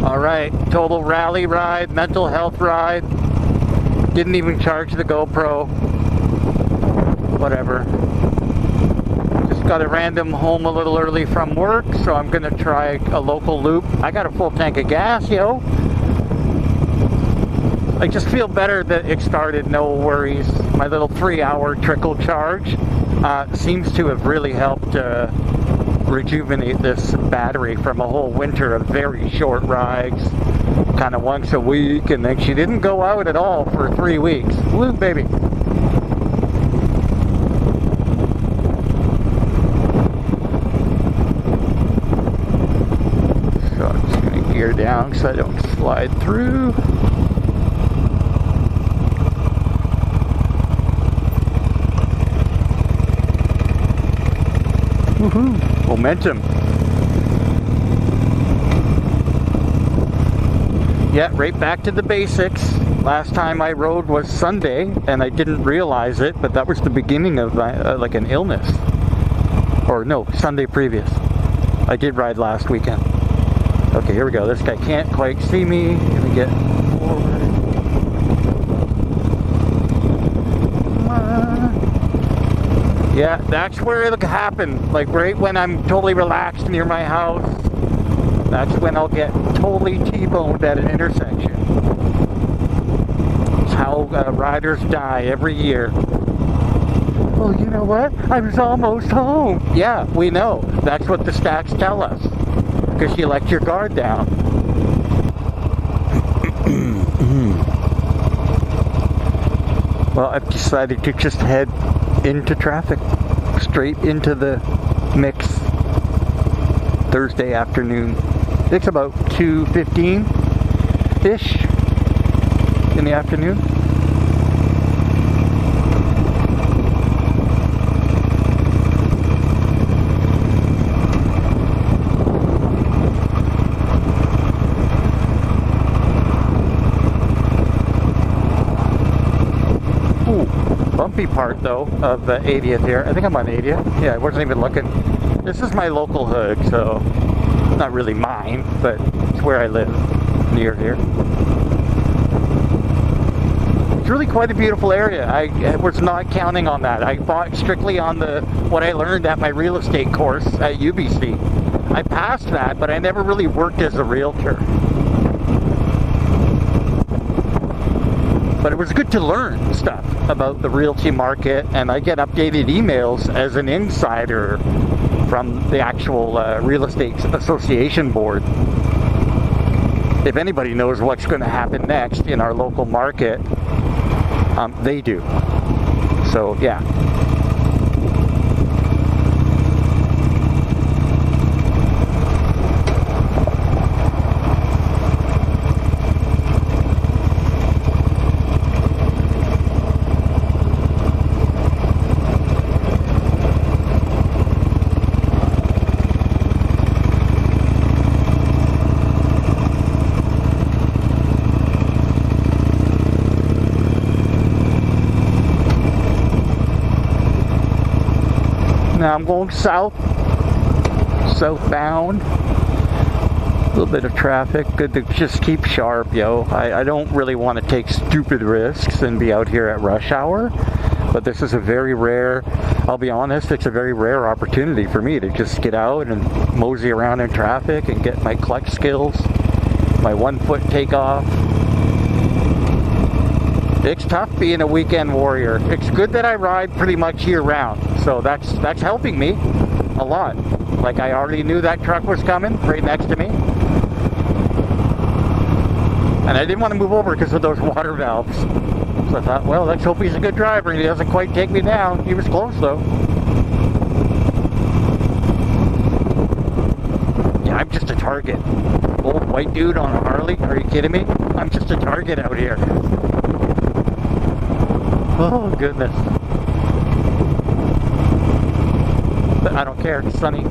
Alright, total rally ride, mental health ride. Didn't even charge the GoPro. Whatever. Just got a random home a little early from work, so I'm gonna try a local loop. I got a full tank of gas, yo. I just feel better that it started, no worries. My little 3-hour trickle charge seems to have really helped rejuvenate this battery from a whole winter of very short rides, kind of once a week, and then she didn't go out at all for 3 weeks. Woo, baby. So I'm just going to gear down so I don't slide through. Woohoo! Momentum. Yeah, right back to the basics. Last time I rode was Sunday, and I didn't realize it, but that was the beginning of like an illness. Or no, Sunday previous. I did ride last weekend. Okay, here we go. This guy can't quite see me. Let me get forward. Yeah, that's where it'll happen. Like right when I'm totally relaxed near my house, that's when I'll get totally T-boned at an intersection. It's how riders die every year. Well, you know what? I was almost home. Yeah, we know. That's what the stats tell us. Because you let your guard down. Well, I've decided to just head into traffic, straight into the mix. Thursday afternoon. It's about 2:15-ish in the afternoon. Bumpy part though of the 80th here. I think I'm on 80th. Yeah, I wasn't even looking. This is my local hood, so not really mine, but it's where I live, near here. It's really quite a beautiful area. I was not counting on that. I bought strictly on what I learned at my real estate course at UBC. I passed that, but I never really worked as a realtor. But it was good to learn stuff about the realty market, and I get updated emails as an insider from the actual real estate association board. If anybody knows what's going to happen next in our local market, they do. So yeah. Now I'm going southbound. A little bit of traffic. Good to just keep sharp, yo. I don't really want to take stupid risks and be out here at rush hour. But this is a very rare, I'll be honest, it's a very rare opportunity for me to just get out and mosey around in traffic and get my clutch skills, my 1-foot takeoff. It's tough being a weekend warrior. It's good that I ride pretty much year round, so that's helping me a lot. Like I already knew that truck was coming right next to me, and I didn't want to move over because of those water valves. So I thought, well, let's hope he's a good driver and he doesn't quite take me down. He was close though. Yeah, I'm just a target. Old white dude on a Harley? Are you kidding me? I'm just a target out here. Oh, goodness. But I don't care. It's sunny.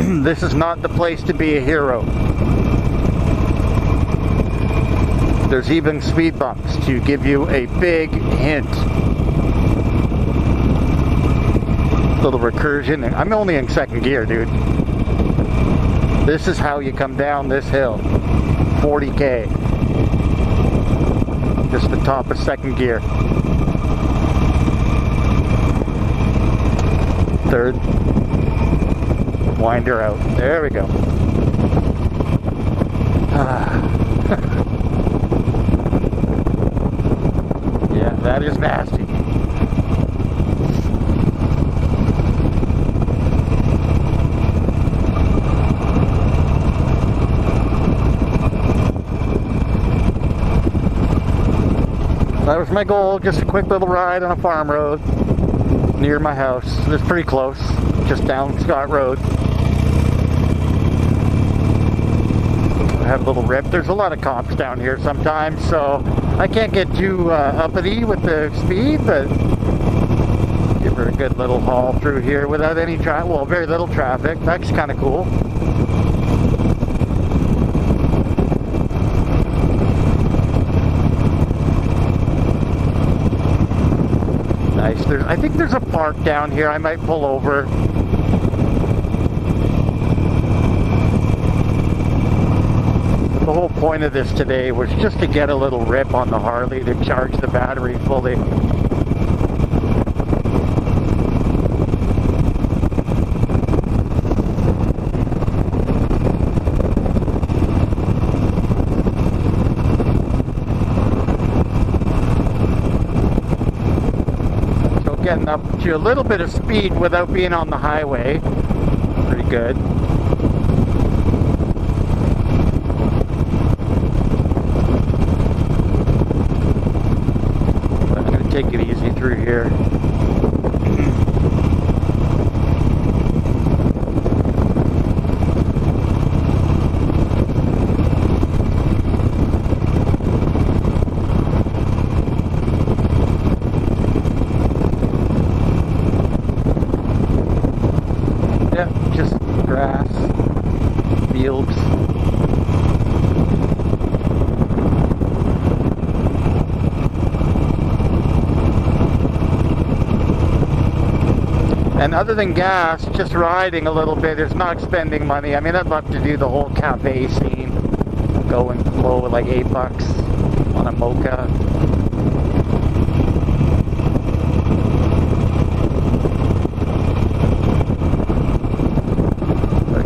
This is not the place to be a hero. There's even speed bumps to give you a big hint. Little recursion. I'm only in second gear, dude. This is how you come down this hill. 40K. Just the top of second gear. Third. Wind her out. There we go. Yeah, that is nasty. That was my goal, just a quick little ride on a farm road near my house. It's pretty close, just down Scott Road. I have a little rip. There's a lot of comps down here sometimes, so I can't get too uppity with the speed, but give her a good little haul through here without any traffic. Well, very little traffic. That's kind of cool. Nice. I think there's a park down here. I might pull over. The whole point of this today was just to get a little rip on the Harley to charge the battery fully. Getting up to a little bit of speed without being on the highway. Pretty good. I'm going to take it easy through here. Just grass, fields. And other than gas, just riding a little bit is not spending money. I mean, I'd love to do the whole cafe scene, go and blow like $8 on a mocha.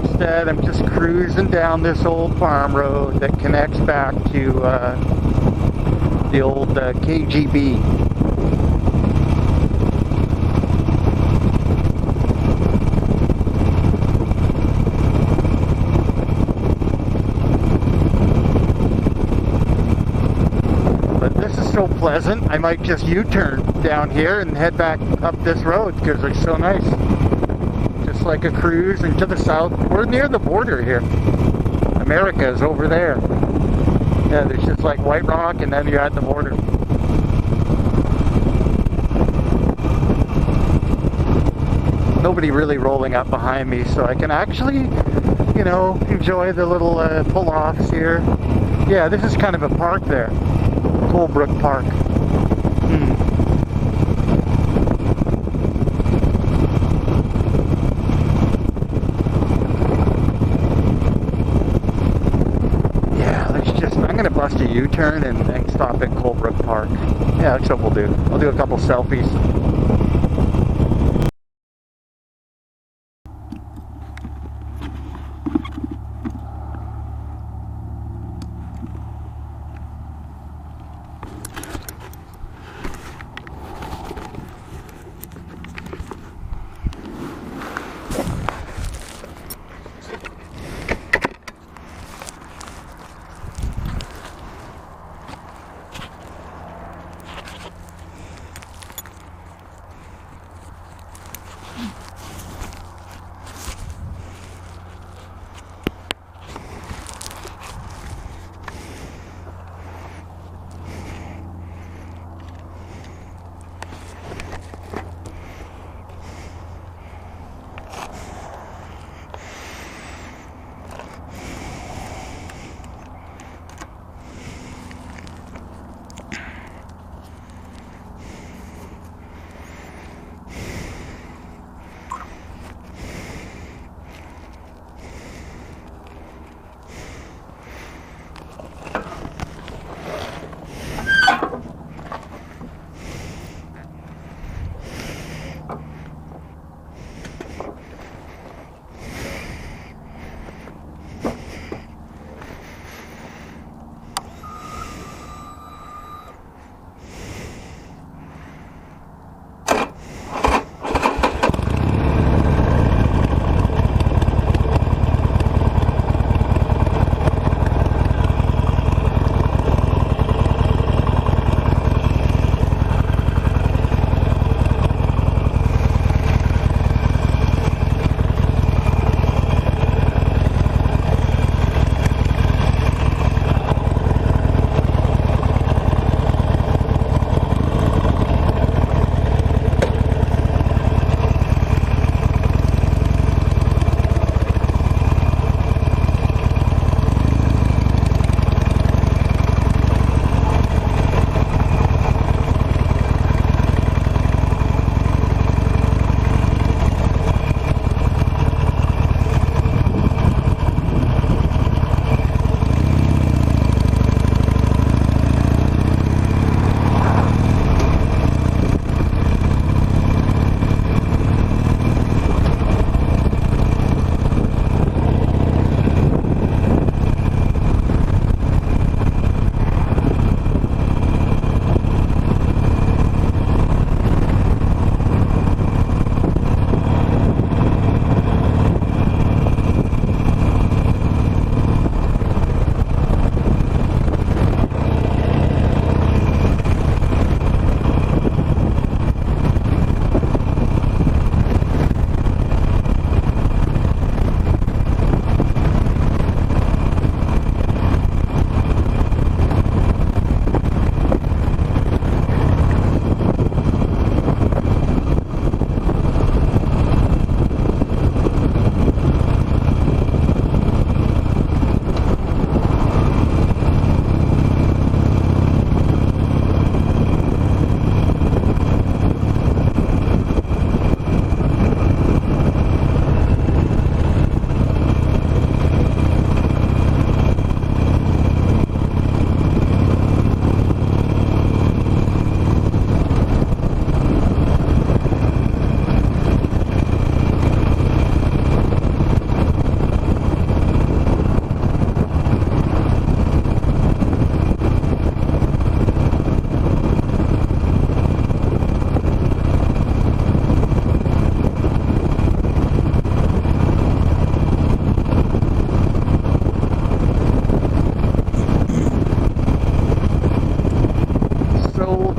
Instead, I'm just cruising down this old farm road that connects back to the old KGB. But this is so pleasant, I might just U-turn down here and head back up this road because it's so nice. Just like a cruise, and to the south, we're near the border here. America is over there. Yeah, there's just like White Rock, and then you're at the border. Nobody really rolling up behind me, so I can actually, you know, enjoy the little pull-offs here. Yeah, this is kind of a park there. Colebrook Park. I'm going to bust a U-turn and stop at Colebrook Park. Yeah, that's what we'll do. I'll do a couple selfies.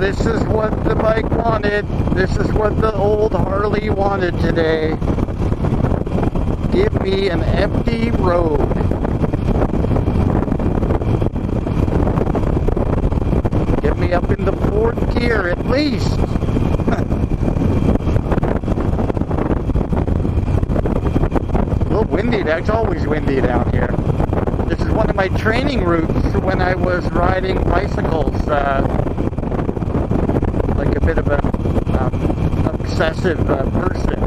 this is what the bike wanted. This is what the old Harley wanted today. Give me an empty road. Get me up in the fourth gear at least. A little windy. It's always windy down here. This is one of my training routes when I was riding bicycles. Like a bit of an obsessive person.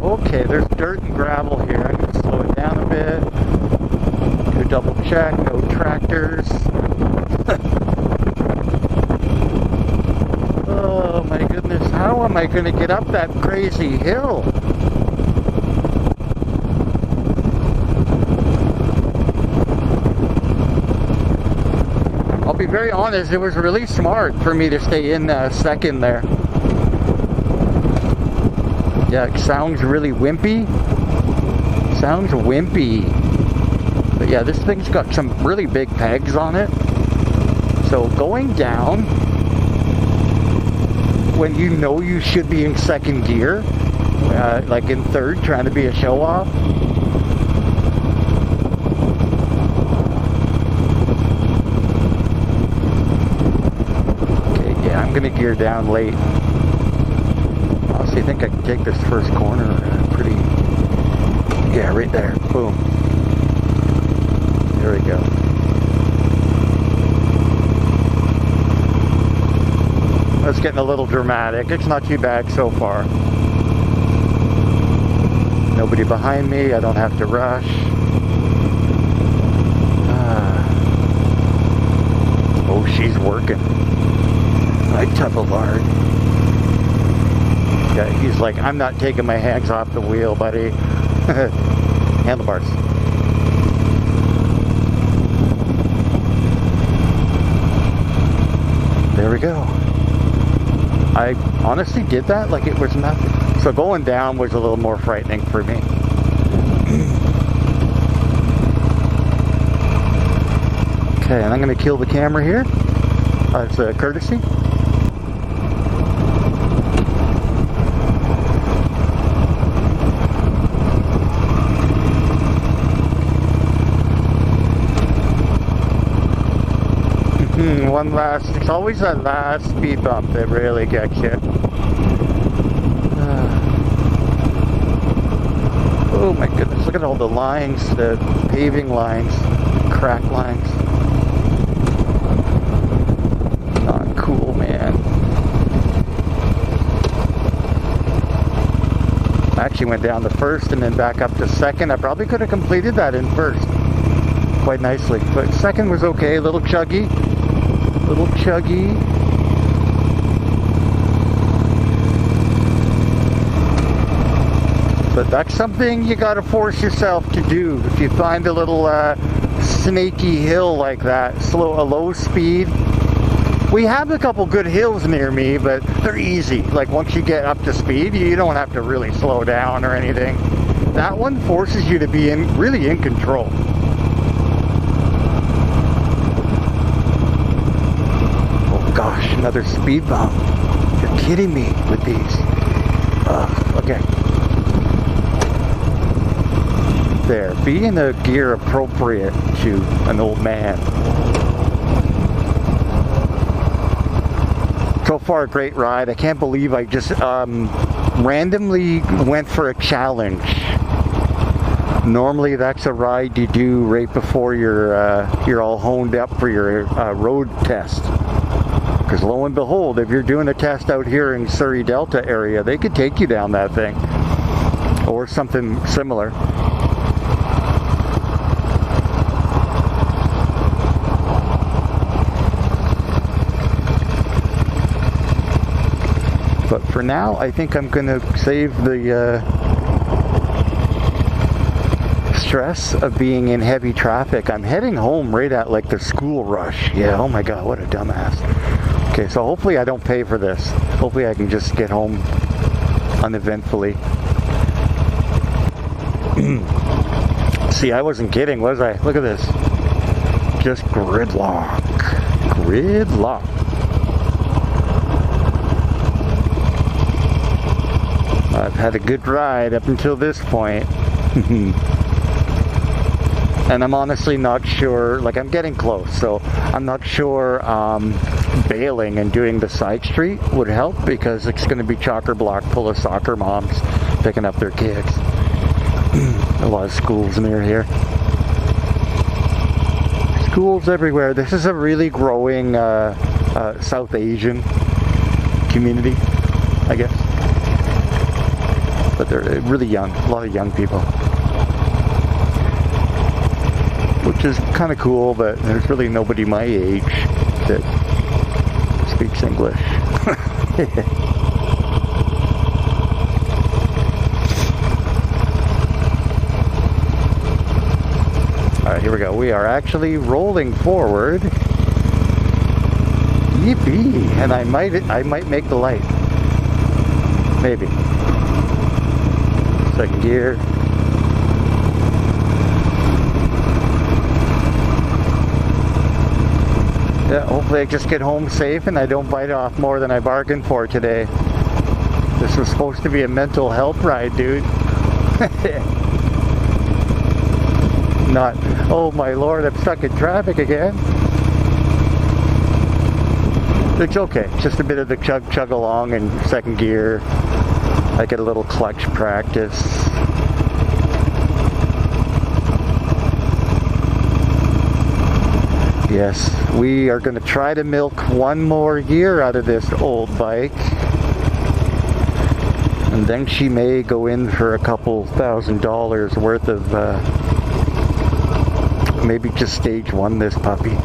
Okay, there's dirt and gravel here. I'm going to slow it down a bit. Do a double check. No tractors. Oh my goodness. How am I going to get up that crazy hill? I'll be very honest, it was really smart for me to stay in second there. Yeah, it sounds really wimpy. Sounds wimpy. But yeah, this thing's got some really big pegs on it. So going down, when you know you should be in second gear, like in third, trying to be a show-off. Okay, yeah, I'm gonna gear down late. I think I can take this first corner pretty, yeah, right there, boom, there we go. That's getting a little dramatic. It's not too bad so far. Nobody behind me, I don't have to rush. Oh, she's working. I tuggle hard. Yeah, he's like, I'm not taking my hands off the wheel, buddy. Handlebars. There we go. I honestly did that like it was nothing. So going down was a little more frightening for me. Okay, and I'm going to kill the camera here. It's a courtesy. One last, it's always that last speed bump that really gets you. Oh my goodness, look at all the lines, the paving lines, crack lines. Not cool, man. I actually went down to first and then back up to second. I probably could have completed that in first quite nicely, but second was okay, a little chuggy. Little chuggy. But that's something you gotta force yourself to do. If you find a little snaky hill like that, a low speed. We have a couple good hills near me, but they're easy. Like once you get up to speed, you don't have to really slow down or anything. That one forces you to be really in control. Gosh, another speed bump. You're kidding me with these. Okay. There. Be in a gear appropriate to an old man. So far, a great ride. I can't believe I just randomly went for a challenge. Normally, that's a ride you do right before you're all honed up for your road test. Because lo and behold, if you're doing a test out here in Surrey Delta area, they could take you down that thing. Or something similar. But for now, I think I'm going to save the stress of being in heavy traffic. I'm heading home right at like the school rush. Yeah, oh my god, what a dumbass. Okay, so hopefully I don't pay for this. Hopefully I can just get home uneventfully. See, I wasn't kidding, was I? Look at this. Just gridlock. Gridlock. I've had a good ride up until this point. And I'm honestly not sure, like I'm getting close, so I'm not sure bailing and doing the side street would help, because it's going to be chocker block full of soccer moms picking up their kids. A lot of schools near here. Schools everywhere. This is a really growing South Asian community, I guess. But they're really young, a lot of young people. Which is kind of cool, but there's really nobody my age that speaks English. Alright, here we go. We are actually rolling forward. Yippee! And I might make the light. Maybe. Second gear. Yeah, hopefully I just get home safe and I don't bite off more than I bargained for today. This was supposed to be a mental health ride, dude. Not, oh my lord, I'm stuck in traffic again. It's okay, just a bit of the chug along in second gear. I get a little clutch practice. Yes, we are going to try to milk one more year out of this old bike. And then she may go in for a couple $1,000s worth of, maybe just stage one this puppy.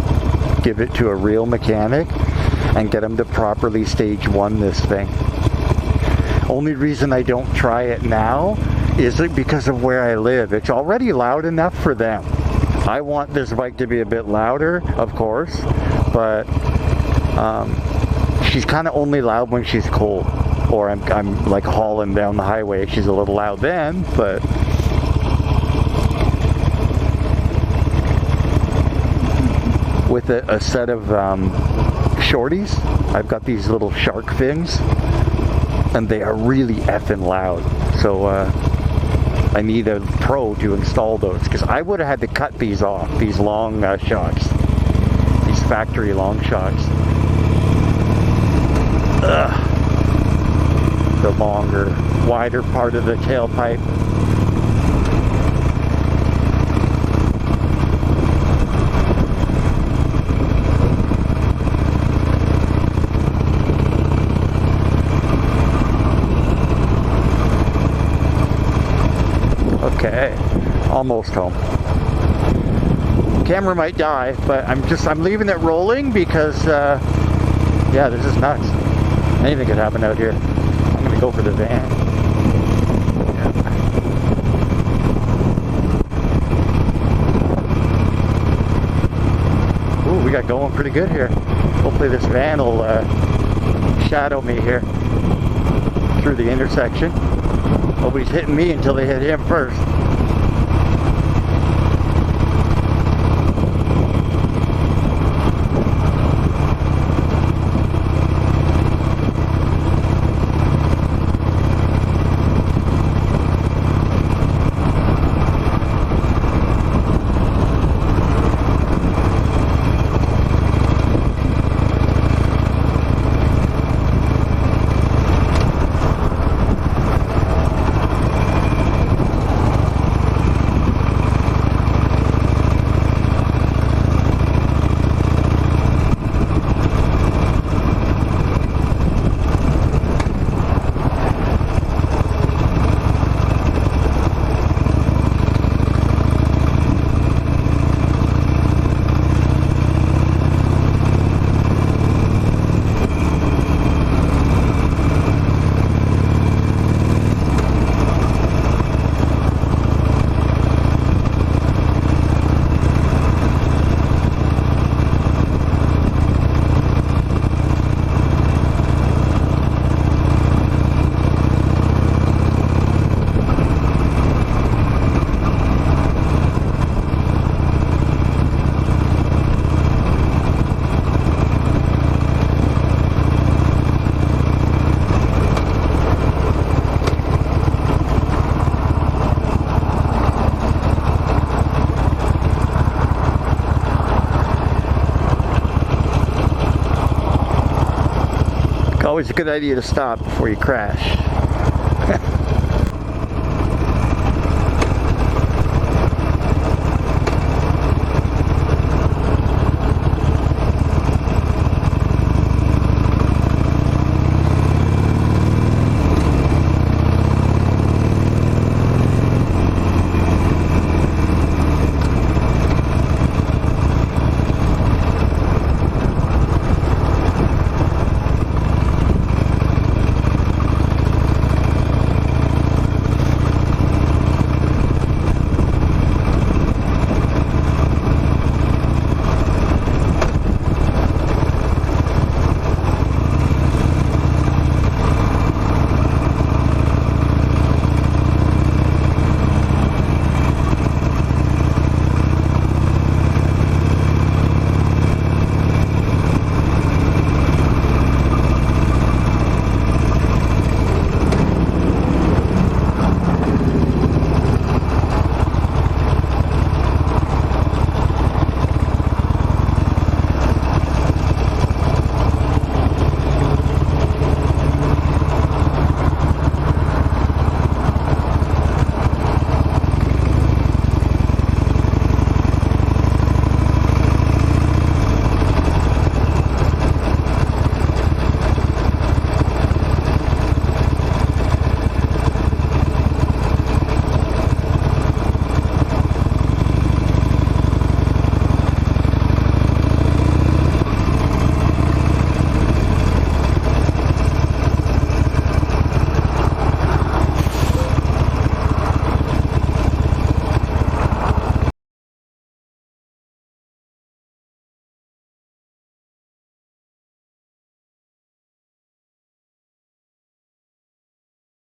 Give it to a real mechanic and get him to properly stage one this thing. Only reason I don't try it now is because of where I live. It's already loud enough for them. I want this bike to be a bit louder, of course, but she's kind of only loud when she's cold, or I'm like hauling down the highway. She's a little loud then, but with a set of shorties, I've got these little shark fins, and they are really effing loud. So I need a pro to install those, because I would have had to cut these off, these long shocks, these factory long shocks. The longer, wider part of the tailpipe. Okay, almost home. Camera might die, but I'm leaving it rolling because yeah, this is nuts. Anything could happen out here. I'm gonna go for the van. Yeah. Ooh, we got going pretty good here. Hopefully this van will shadow me here through the intersection. Nobody's hitting me until they hit him first. always a good idea to stop before you crash.